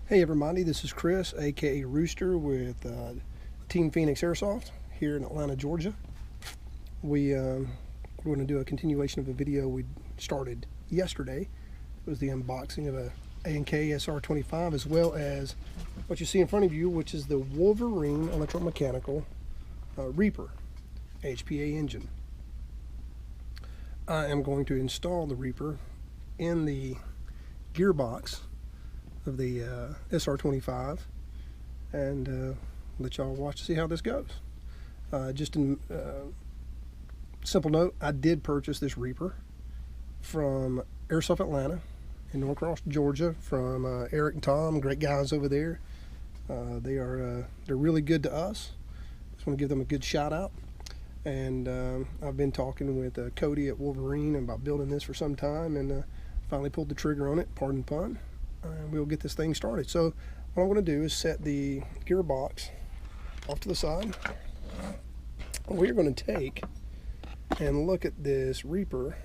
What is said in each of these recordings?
Hey everybody, this is Chris, aka Rooster, with Team Phoenix Airsoft here in Atlanta, Georgia. We're going to do a continuation of a video we started yesterday. It was the unboxing of a A&K SR25, as well as what you see in front of you, which is the Wolverine electromechanical Reaper HPA engine. I am going to install the Reaper in the gearbox of the SR25 and let y'all watch to see how this goes. Just in simple note, I did purchase this Reaper from Airsoft Atlanta in Norcross, Georgia, from Eric and Tom, great guys over there. They're really good to us. Just want to give them a good shout out. And I've been talking with Cody at Wolverine about building this for some time, and finally pulled the trigger on it, pardon the pun. And we'll get this thing started. So what I'm going to do is set the gearbox off to the side. We're going to take and look at this Reaper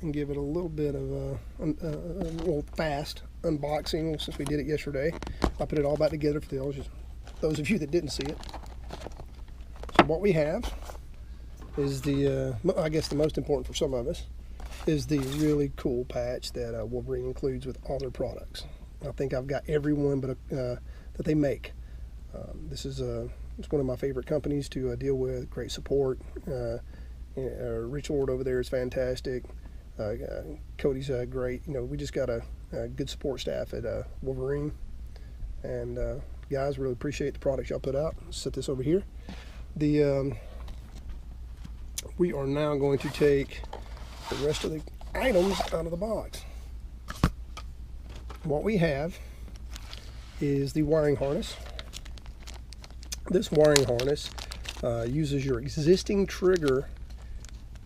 and give it a little bit of a little fast unboxing since we did it yesterday. I put it all back together for those of you that didn't see it. So what we have is the, I guess the most important for some of us, is the really cool patch that Wolverine includes with all their products. I think I've got every one but that they make. This is it's one of my favorite companies to deal with. Great support. Rich Lord over there is fantastic. Cody's great. You know, we just got a good support staff at Wolverine. And guys, really appreciate the products y'all put out. Set this over here. We are now going to take the rest of the items out of the box. What we have is the wiring harness. This wiring harness uses your existing trigger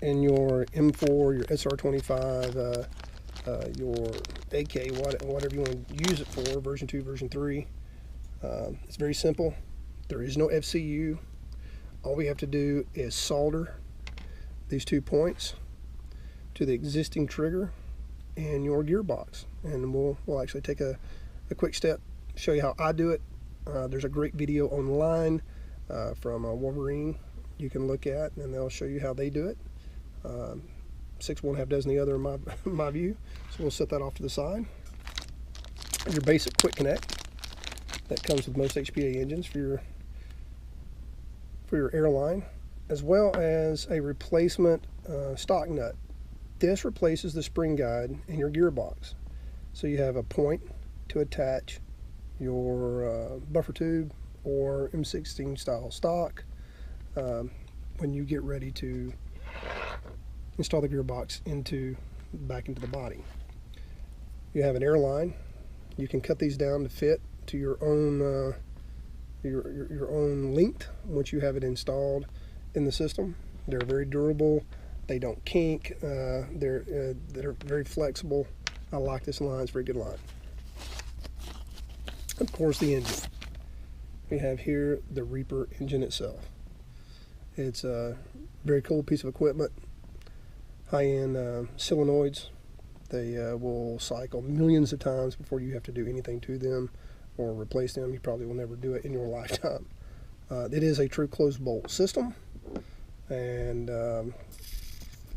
in your M4, your SR25, your AK, whatever you want to use it for, version 2, version 3. It's very simple. There is no FCU. All we have to do is solder these 2 points to the existing trigger in your gearbox, and we'll actually take a quick step, show you how I do it. There's a great video online from Wolverine you can look at, and they'll show you how they do it. 6 one half dozen the other in my view. So we'll set that off to the side. Your basic quick connect that comes with most HPA engines for your airline, as well as a replacement stock nut. This replaces the spring guide in your gearbox. So you have a point to attach your buffer tube or M16 style stock when you get ready to install the gearbox back into the body. You have an airline. You can cut these down to fit to your own your own length once you have it installed in the system. They're very durable. They don't kink. They're very flexible. I like this line. It's a very good line. Of course, the engine. We have here the Reaper engine itself. It's a very cool piece of equipment. High-end solenoids. They will cycle millions of times before you have to do anything to them or replace them. You probably will never do it in your lifetime. It is a true closed bolt system, and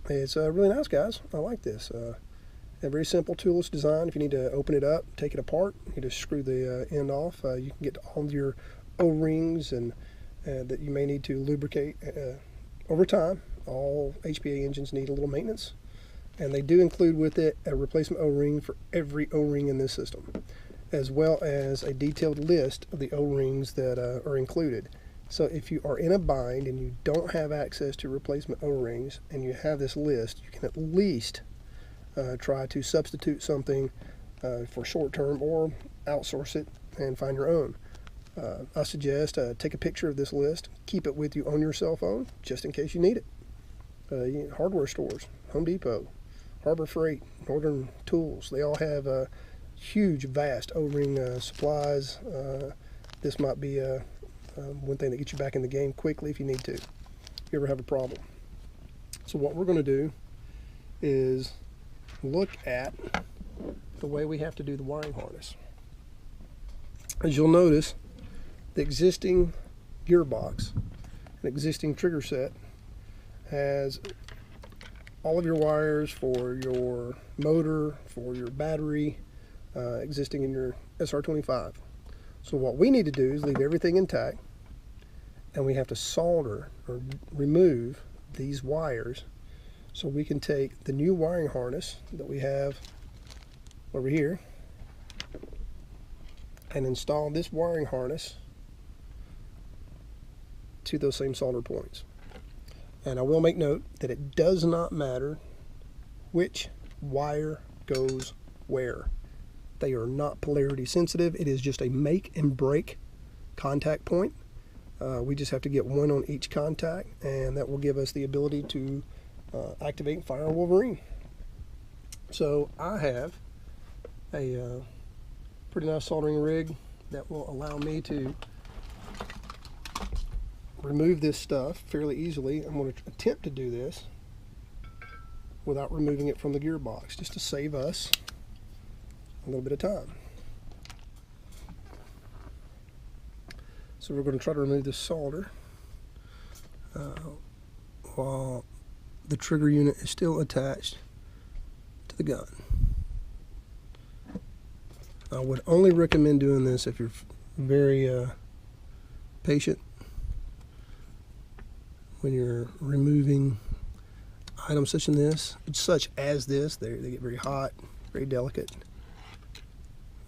it's really nice, guys. I like this. A very simple toolless design. If you need to open it up, take it apart, you just screw the end off. You can get all of your O-rings and that you may need to lubricate over time. All HPA engines need a little maintenance, and they do include with it a replacement O-ring for every O-ring in this system, as well as a detailed list of the O-rings that are included. So if you are in a bind and you don't have access to replacement O-rings and you have this list, you can at least try to substitute something for short term or outsource it and find your own. I suggest take a picture of this list, keep it with you on your cell phone just in case you need it. Hardware stores, Home Depot, Harbor Freight, Northern Tools, they all have huge, vast O-ring supplies. This might be one thing that gets you back in the game quickly if you need to, if you ever have a problem. So what we're going to do is look at the way we have to do the wiring harness. As you'll notice, the existing gearbox, an existing trigger set, has all of your wires for your motor, for your battery, existing in your SR25. So what we need to do is leave everything intact, and we have to solder or remove these wires so we can take the new wiring harness that we have over here and install this wiring harness to those same solder points. And I will make note that it does not matter which wire goes where. They are not polarity sensitive. It is just a make and break contact point. We just have to get one on each contact, and that will give us the ability to activate and fire a Wolverine. So I have a pretty nice soldering rig that will allow me to remove this stuff fairly easily. I'm going to attempt to do this without removing it from the gearbox, just to save us a little bit of time. So we're going to try to remove this solder while the trigger unit is still attached to the gun. I would only recommend doing this if you're very patient when you're removing items such as this. They get very hot, very delicate.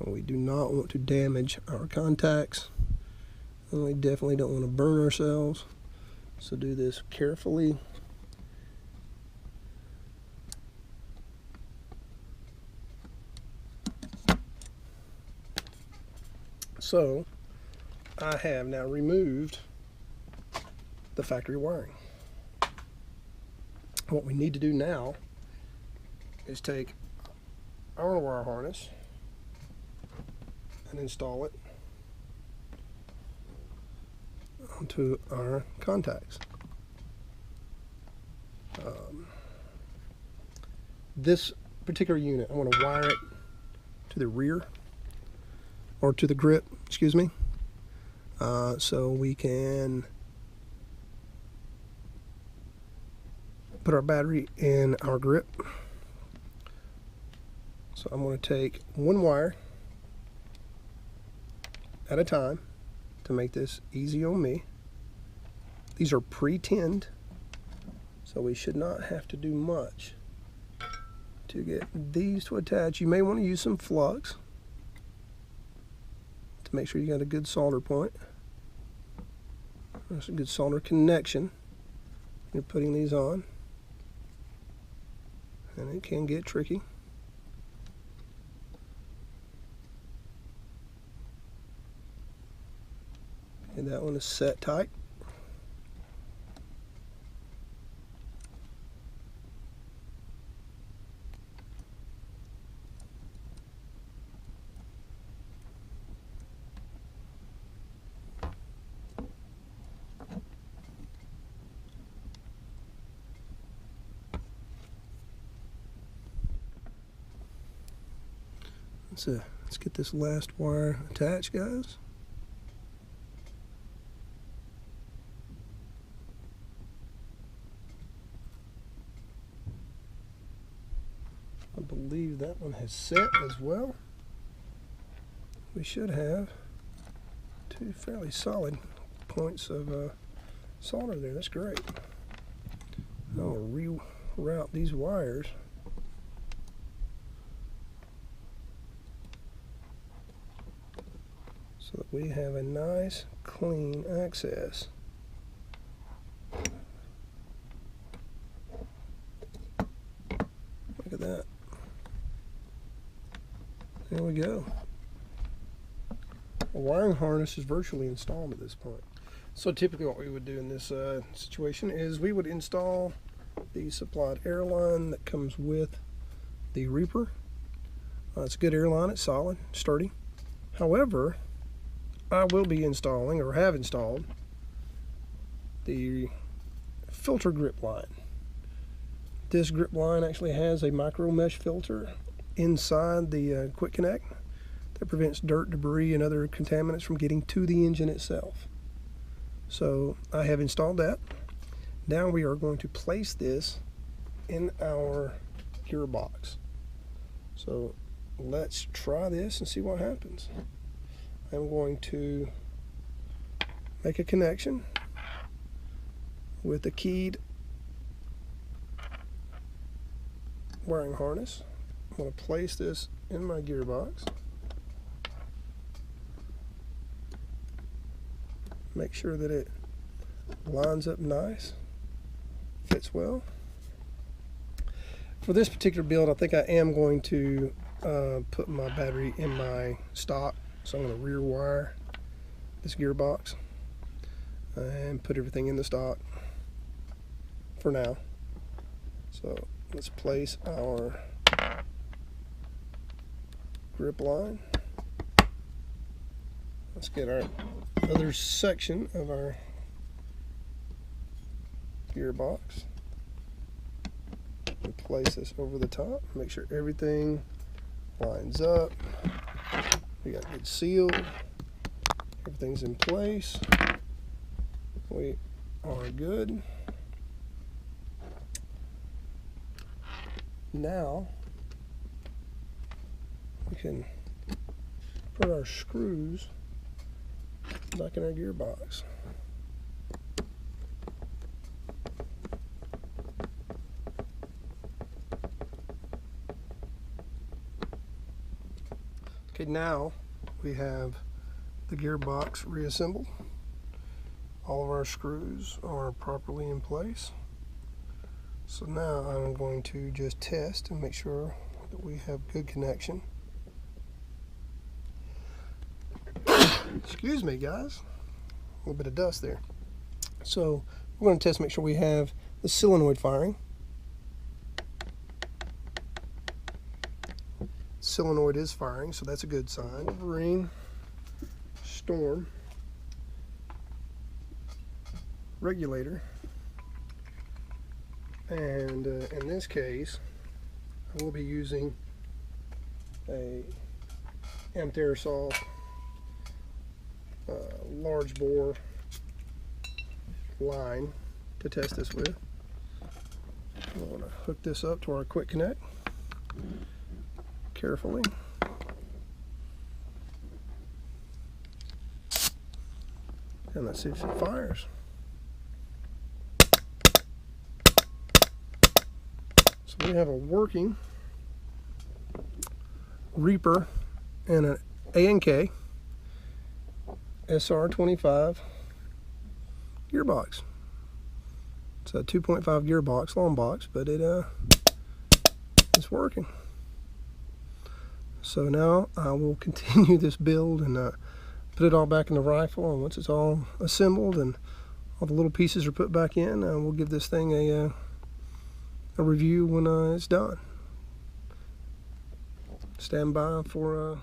And we do not want to damage our contacts, and we definitely don't want to burn ourselves. So do this carefully. So I have now removed the factory wiring. What we need to do now is take our wire harness and install it onto our contacts. This particular unit, I want to wire it to the rear, or to the grip, excuse me, so we can put our battery in our grip. So I'm going to take one wire at a time to make this easy on me. These are pre-tinned, so we should not have to do much to get these to attach. You may want to use some flux to make sure you got a good solder point. There's a good solder connection. You're putting these on, and it can get tricky. And that one is set tight. Let's get this last wire attached, guys. I believe that one has set as well. We should have two fairly solid points of solder there. That's great. I'll reroute these wires so that we have a nice clean access. Look at that. There we go. A wiring harness is virtually installed at this point. So typically what we would do in this situation is we would install the supplied air line that comes with the Reaper. It's a good air line, it's solid, sturdy. However, I will be installing, or have installed, the filter grip line. This grip line actually has a micro mesh filter inside the quick connect that prevents dirt, debris, and other contaminants from getting to the engine itself. So I have installed that. Now we are going to place this in our gearbox. So let's try this and see what happens. I'm going to make a connection with the keyed wiring harness. I'm going to place this in my gearbox. Make sure that it lines up nice, fits well. For this particular build, I think I am going to put my battery in my stock. So I'm going to rear wire this gearbox and put everything in the stock for now. So let's place our grip line. Let's get our other section of our gearbox and place this over the top. Make sure everything lines up. We got good seal. Everything's in place. We are good. Now we can put our screws back in our gearbox. Okay, now we have the gearbox reassembled. All of our screws are properly in place. So now I'm going to just test and make sure that we have good connection. Excuse me, guys. A little bit of dust there. So we're going to test, make sure we have the solenoid firing. Solenoid is firing, so that's a good sign. Wolverine Storm regulator, and in this case I will be using a Amterisol large bore line to test this with. I'm going to hook this up to our quick connect carefully. And let's see if it fires. So we have a working Reaper and an A&K SR25 gearbox. It's a 2.5 gearbox, long box, but it's working. So now I will continue this build and put it all back in the rifle, and once it's all assembled and all the little pieces are put back in, we'll give this thing a review when it's done. Stand by for